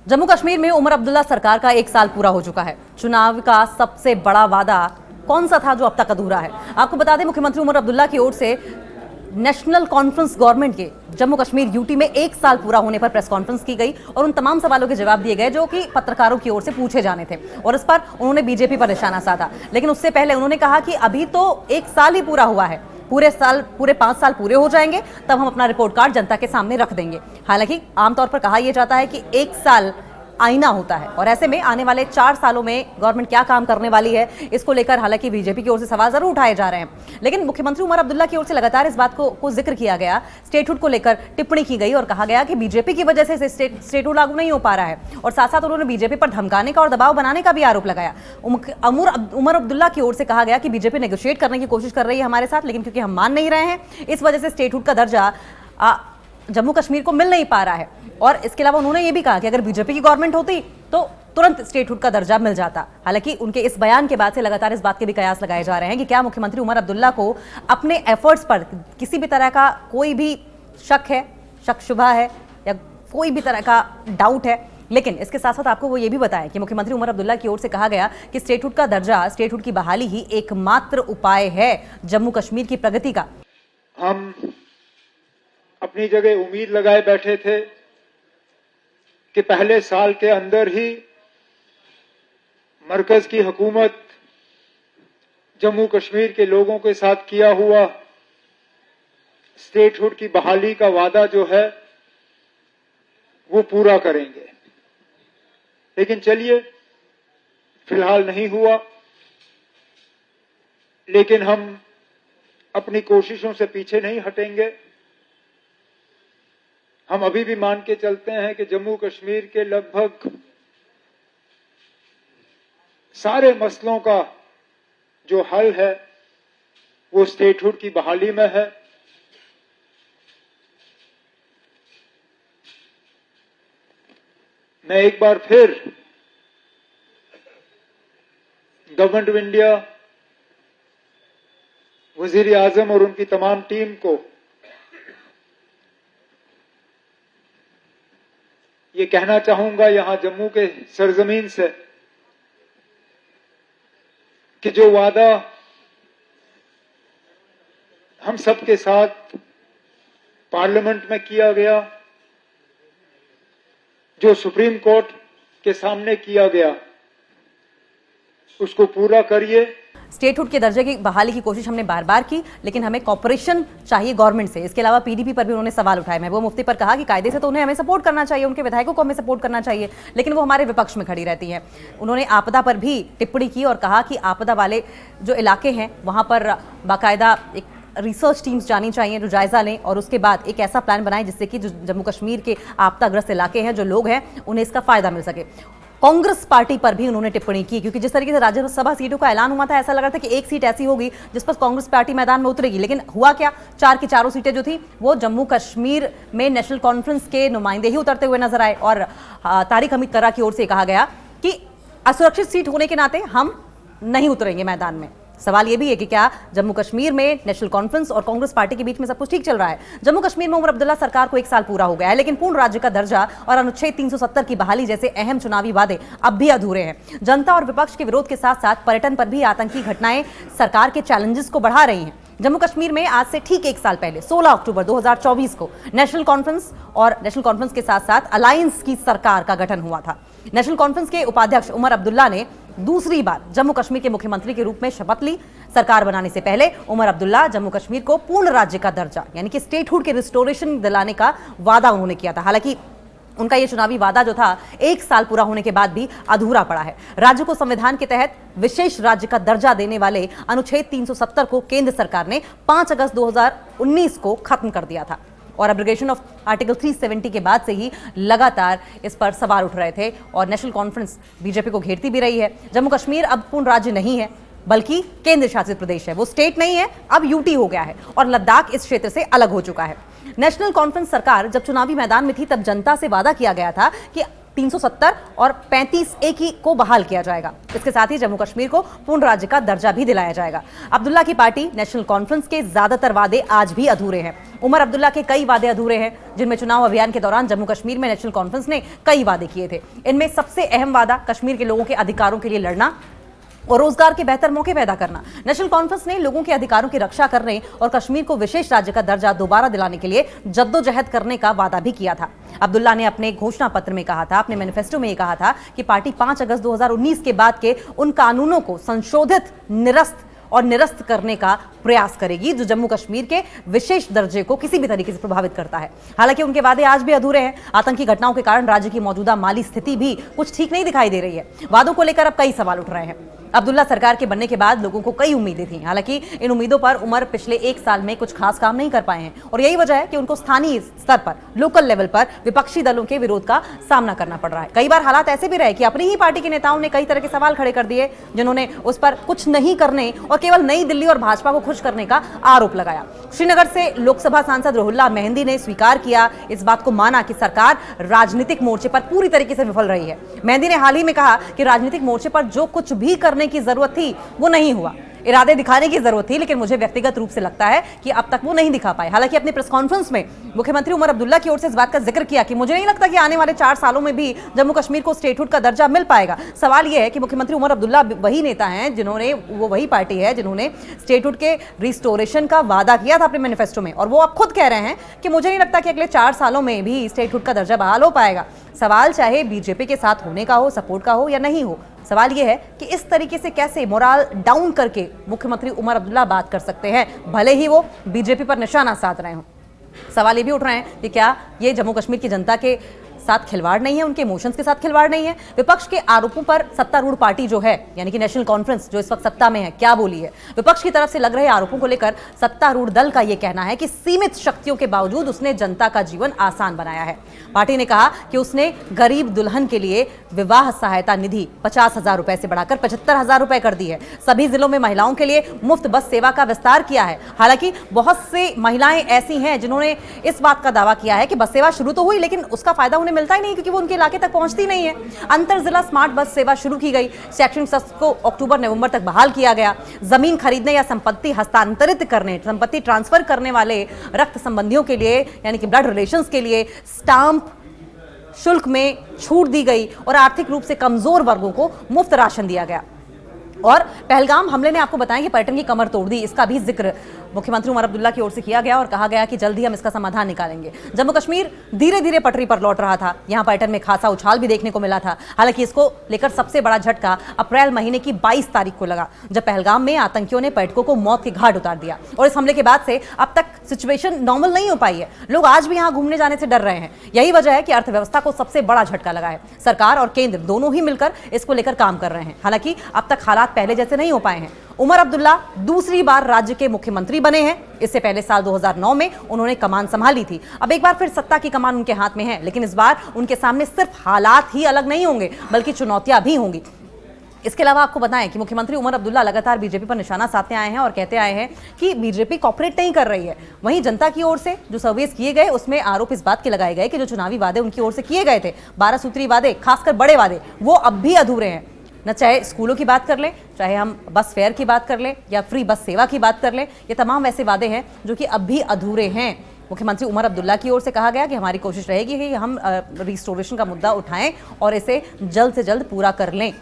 जम्मू कश्मीर में उमर अब्दुल्ला सरकार का 1 साल पूरा हो चुका है। चुनाव का सबसे बड़ा वादा कौन सा था जो अब तक अधूरा है? आपको बता दें, मुख्यमंत्री उमर अब्दुल्ला की ओर से नेशनल कॉन्फ्रेंस गवर्नमेंट के जम्मू कश्मीर यूटी में 1 साल पूरा होने पर प्रेस कॉन्फ्रेंस की गई और उन तमाम सवालों के जवाब दिए गए जो कि पत्रकारों की ओर से पूछे जाने थे और इस पर उन्होंने बीजेपी पर निशाना साधा। लेकिन उससे पहले उन्होंने कहा कि अभी तो 1 साल ही पूरा हुआ है, पूरे 5 साल पूरे हो जाएंगे तब हम अपना रिपोर्ट कार्ड जनता के सामने रख देंगे। हालांकि आमतौर पर कहा यह जाता है कि 1 साल आईना होता है और ऐसे में आने वाले 4 सालों में गवर्नमेंट क्या काम करने वाली है, इसको लेकर हालांकि बीजेपी की ओर से सवाल जरूर उठाए जा रहे हैं। लेकिन मुख्यमंत्री उमर अब्दुल्ला की ओर से लगातार इस बात को जिक्र किया गया, स्टेटहुड को लेकर टिप्पणी की गई और कहा गया कि बीजेपी की वजह से स्टेटहुड लागू नहीं हो पा रहा है और साथ साथ उन्होंने बीजेपी पर धमकाने का और दबाव बनाने का भी आरोप लगाया। उमर अब्दुल्ला की ओर से कहा गया कि बीजेपी नेगोशिएट करने की कोशिश कर रही है हमारे साथ, लेकिन क्योंकि हम मान नहीं रहे हैं इस वजह से स्टेटहुड का दर्जा जम्मू कश्मीर को मिल नहीं पा रहा है। और इसके अलावा उन्होंने ये भी कहा कि अगर बीजेपी की गवर्नमेंट होती तो तुरंत स्टेटहुड का दर्जा मिल जाता। हालांकि उनके इस बयान के बाद से लगातार इस बात के भी कयास लगाए जा रहे हैं कि क्या मुख्यमंत्री उमर अब्दुल्ला को अपने एफर्ट्स पर किसी भी तरह का कोई भी शक शुबा है या कोई भी तरह का डाउट है। लेकिन इसके साथ साथ आपको वो ये भी बताएं कि मुख्यमंत्री उमर अब्दुल्ला की ओर से कहा गया कि स्टेटहुड का दर्जा, स्टेटहुड की बहाली ही एकमात्र उपाय है जम्मू कश्मीर की प्रगति का। हम अपनी जगह उम्मीद लगाए बैठे थे कि पहले साल के अंदर ही मरकज की हुकूमत जम्मू कश्मीर के लोगों के साथ किया हुआ स्टेटहुड की बहाली का वादा जो है वो पूरा करेंगे। लेकिन चलिए, फिलहाल नहीं हुआ, लेकिन हम अपनी कोशिशों से पीछे नहीं हटेंगे। हम अभी भी मान के चलते हैं कि जम्मू कश्मीर के लगभग सारे मसलों का जो हल है वो स्टेटहुड की बहाली में है। मैं एक बार फिर गवर्नमेंट ऑफ इंडिया, वजीर आजम और उनकी तमाम टीम को ये कहना चाहूंगा यहां जम्मू के सरजमीन से कि जो वादा हम सबके साथ पार्लियामेंट में किया गया, जो सुप्रीम कोर्ट के सामने किया गया, उसको पूरा करिए। स्टेटहुड के दर्जे की बहाली की कोशिश हमने बार बार की, लेकिन हमें कॉर्पोरेशन चाहिए गवर्नमेंट से। इसके अलावा पीडीपी पर भी उन्होंने सवाल उठाए। महबूबा मुफ्ती पर कहा कि कायदे से तो उन्हें हमें सपोर्ट करना चाहिए, उनके विधायकों को हमें सपोर्ट करना चाहिए, लेकिन वो हमारे विपक्ष में खड़ी रहती है। उन्होंने आपदा पर भी टिप्पणी की और कहा कि आपदा वाले जो इलाके हैं वहां पर बाकायदा एक रिसर्च टीम्स जानी चाहिए जो जायजा लें और उसके बाद एक ऐसा प्लान बनाएं जिससे कि जो जम्मू कश्मीर के आपदाग्रस्त इलाके हैं, जो लोग हैं, उन्हें इसका फायदा मिल सके। कांग्रेस पार्टी पर भी उन्होंने टिप्पणी की, क्योंकि जिस तरीके से राज्यसभा सीटों का ऐलान हुआ था ऐसा लग रहा था कि एक सीट ऐसी होगी जिस पर कांग्रेस पार्टी मैदान में उतरेगी, लेकिन हुआ क्या, 4 की चारों सीटें जो थी वो जम्मू कश्मीर में नेशनल कॉन्फ्रेंस के नुमाइंदे ही उतरते हुए नजर आए। और तारिक हमीद कर्रा की ओर से कहा गया कि असुरक्षित सीट होने के नाते हम नहीं उतरेंगे मैदान में। सवाल यह भी है कि क्या जम्मू कश्मीर में नेशनल कॉन्फ्रेंस और कांग्रेस पार्टी के बीच में सब कुछ ठीक चल रहा है? जम्मू कश्मीर में उमर अब्दुल्ला सरकार को 1 साल पूरा हो गया है, लेकिन पूर्ण राज्य का दर्जा और अनुच्छेद 370 की बहाली जैसे अहम चुनावी वादे अब भी अधूरे हैं। जनता और विपक्ष के विरोध के साथ साथ पर्यटन पर भी आतंकी घटनाएं सरकार के चैलेंजेस को बढ़ा रही हैं। जम्मू कश्मीर में आज से ठीक 1 साल पहले 16 अक्टूबर 2024 को नेशनल कॉन्फ्रेंस के साथ साथ अलायंस की सरकार का गठन हुआ था। नेशनल कॉन्फ्रेंस के उपाध्यक्ष उमर अब्दुल्ला ने दूसरी बार जम्मू कश्मीर के मुख्यमंत्री के रूप में शपथ ली। सरकार बनाने से पहले उमर अब्दुल्ला जम्मू कश्मीर को पूर्ण राज्य का दर्जा यानी कि स्टेटहुड के रिस्टोरेशन दिलाने का वादा उन्होंने किया था। हालांकि उनका यह चुनावी वादा जो था 1 साल पूरा होने के बाद भी अधूरा पड़ा है। राज्य को संविधान के तहत विशेष राज्य का दर्जा देने वाले अनुच्छेद 370 को केंद्र सरकार ने 5 अगस्त 2019 को खत्म कर दिया था और एब्रोगेशन ऑफ आर्टिकल 370 के बाद से ही लगातार इस पर सवाल उठ रहे थे और नेशनल कॉन्फ्रेंस बीजेपी को घेरती भी रही है। जम्मू कश्मीर अब पूर्ण राज्य नहीं है बल्कि केंद्र शासित प्रदेश है, वो स्टेट नहीं है, अब यूटी हो गया है और लद्दाख इस क्षेत्र से अलग हो चुका है। नेशनल कॉन्फ्रेंस सरकार जब चुनावी मैदान में थी तब जनता से वादा किया गया था कि 370 और 35A को बहाल किया जाएगा। इसके साथ ही जम्मू कश्मीर को पूर्ण राज्य का दर्जा भी दिलाया जाएगा। अब्दुल्ला की पार्टी नेशनल कॉन्फ्रेंस के ज्यादातर वादे आज भी अधूरे हैं। उमर अब्दुल्ला के कई वादे अधूरे हैं, जिनमें चुनाव अभियान के दौरान जम्मू कश्मीर में नेशनल कॉन्फ्रेंस ने कई वादे किए थे। इनमें सबसे अहम वादा कश्मीर के लोगों के अधिकारों के लिए लड़ना और रोजगार के बेहतर मौके पैदा करना। नेशनल कॉन्फ्रेंस ने लोगों के अधिकारों की रक्षा करने और कश्मीर को विशेष राज्य का दर्जा दोबारा दिलाने के लिए जद्दोजहद करने का वादा भी किया था। अब्दुल्ला ने अपने घोषणा पत्र में कहा था, अपने मैनिफेस्टो में ये कहा था कि पार्टी 5 अगस्त 2019 के बाद के उन कानूनों को संशोधित, निरस्त करने का प्रयास करेगी जो जम्मू कश्मीर के विशेष दर्जे को किसी भी तरीके से प्रभावित करता है। हालांकि उनके वादे आज भी अधूरे हैं। आतंकी घटनाओं के कारण राज्य की मौजूदा माली स्थिति भी कुछ ठीक नहीं दिखाई दे रही है। वादों को लेकर अब कई सवाल उठ रहे हैं। अब्दुल्ला सरकार के बनने के बाद लोगों को कई उम्मीदें थी। हालांकि इन उम्मीदों पर उमर पिछले 1 साल में कुछ खास काम नहीं कर पाए हैं और यही वजह है कि उनको स्थानीय स्तर पर, लोकल लेवल पर विपक्षी दलों के विरोध का सामना करना पड़ रहा है। कई बार हालात ऐसे भी रहे कि अपनी ही पार्टी के नेताओं ने कई तरह के सवाल खड़े कर दिए, जिन्होंने उस पर कुछ नहीं करने और केवल नई दिल्ली और भाजपा को खुश करने का आरोप लगाया। श्रीनगर से लोकसभा सांसद रुहुल्ला मेहंदी ने स्वीकार किया, इस बात को माना कि सरकार राजनीतिक मोर्चे पर पूरी तरीके से विफल रही है। मेहंदी ने हाल ही में कहा कि राजनीतिक मोर्चे पर जो कुछ भी करने की जरूरत थी वो नहीं हुआ। इरादे दिखाने की जरूरत थी, लेकिन मुझे व्यक्तिगत रूप से लगता है कि अब तक वो नहीं दिखा पाए। हालांकि अपनी प्रेस कॉन्फ्रेंस में मुख्यमंत्री उमर अब्दुल्ला की ओर से इस बात का जिक्र किया कि मुझे नहीं लगता कि आने वाले 4 सालों में भी जम्मू कश्मीर को स्टेटहुड का दर्जा मिल पाएगा। सवाल यह है कि मुख्यमंत्री उमर अब्दुल्ला वही नेता हैं जिन्होंने, वो वही पार्टी है जिन्होंने स्टेटहुड के रिस्टोरेशन का वादा किया था अपने मैनिफेस्टो में, और वो अब खुद कह रहे हैं कि मुझे नहीं लगता कि अगले 4 सालों में भी स्टेटहुड का दर्जा बहाल हो पाएगा। सवाल चाहे बीजेपी के साथ होने का हो, सपोर्ट का हो या नहीं हो, सवाल यह है कि इस तरीके से कैसे मोराल डाउन करके मुख्यमंत्री उमर अब्दुल्ला बात कर सकते हैं, भले ही वो बीजेपी पर निशाना साध रहे हों। सवाल ये भी उठ रहे हैं कि क्या ये जम्मू कश्मीर की जनता के साथ खिलवाड़ नहीं है, उनके इमोशंस के साथ खिलवाड़ नहीं है। विपक्ष के आरोपों पर सत्तारूढ़ पार्टी जो है, यानी कि नेशनल कॉन्फ्रेंस जो इस वक्त सत्ता में है, क्या बोली है। विपक्ष की तरफ से लग रहे आरोपों को लेकर सत्तारूढ़ दल का यह कहना है कि सीमित शक्तियों के बावजूद उसने जनता का जीवन आसान बनाया है। पार्टी ने कहा कि उसने गरीब दुल्हन के लिए विवाह सहायता निधि 50,000 रुपए से बढ़ाकर 75,000 रुपए कर दी है। सभी जिलों में महिलाओं के लिए मुफ्त बस सेवा का विस्तार किया है। हालांकि बहुत सी महिलाएं ऐसी हैं जिन्होंने इस बात का दावा किया है कि बस सेवा शुरू तो हुई, लेकिन उसका फायदा उन्हें मिलता ही नहीं, क्योंकि वो उनके इलाके तक पहुंचती नहीं है। अंतर जिला स्मार्ट बस सेवा शुरू की गई। शैक्षणिक सत्र को अक्टूबर-नवंबर तक बहाल किया गया। जमीन खरीदने या संपत्ति हस्तांतरित करने, संपत्ति ट्रांसफर करने वाले रक्त संबंधियों के लिए, यानी कि ब्लड रिलेशंस के लिए स्टाम्प शुल्क में छूट दी गई और आर्थिक रूप से कमजोर वर्गों को मुफ्त राशन दिया गया। और पहलगाम हमले ने आपको बताया कि पर्यटन की कमर तोड़ दी, इसका भी जिक्र मुख्यमंत्री उमर अब्दुल्ला की ओर से किया गया और कहा गया कि जल्द ही हम इसका समाधान निकालेंगे। जम्मू कश्मीर धीरे धीरे पटरी पर लौट रहा था। यहां पर्यटन में खासा उछाल भी देखने को मिला था। हालांकि इसको लेकर सबसे बड़ा झटका अप्रैल महीने की 22 तारीख को लगा, जब पहलगाम में आतंकियों ने पर्यटकों को मौत के घाट उतार दिया। और इस हमले के बाद से अब तक सिचुएशन नॉर्मल नहीं हो पाई है। लोग आज भी यहां घूमने जाने से डर रहे हैं। यही वजह है कि अर्थव्यवस्था को सबसे बड़ा झटका लगा है। सरकार और केंद्र दोनों ही मिलकर इसको लेकर काम कर रहे हैं। हालांकि अब तक हालात पहले जैसे नहीं हो पाए हैं। उमर अब्दुल्ला दूसरी बार राज्य के मुख्यमंत्री बने हैं। इससे पहले साल 2009 में उन्होंने कमान संभाली थी। अब एक बार फिर सत्ता की कमान उनके हाथ में है, लेकिन इस बार उनके सामने सिर्फ हालात ही अलग नहीं होंगे, बल्कि चुनौतियां भी होंगी। इसके अलावा आपको बताएं कि मुख्यमंत्री उमर अब्दुल्ला लगातार बीजेपी पर निशाना साधते आए हैं और कहते आए हैं कि बीजेपी कॉपरेट नहीं कर रही है। वहीं जनता की ओर से जो सर्वेस किए गए, उसमें आरोप इस बात के लगाए गए कि जो चुनावी वादे उनकी ओर से किए गए थे, 12 सूत्री वादे, खासकर बड़े वादे, वो अब भी अधूरे हैं। न चाहे स्कूलों की बात कर लें, चाहे हम बस फेयर की बात कर लें या फ्री बस सेवा की बात कर लें, ये तमाम वैसे वादे हैं जो कि अब भी अधूरे हैं। मुख्यमंत्री उमर अब्दुल्ला की ओर से कहा गया कि हमारी कोशिश रहेगी कि हम रिस्टोरेशन का मुद्दा उठाएं और इसे जल्द से जल्द पूरा कर लें।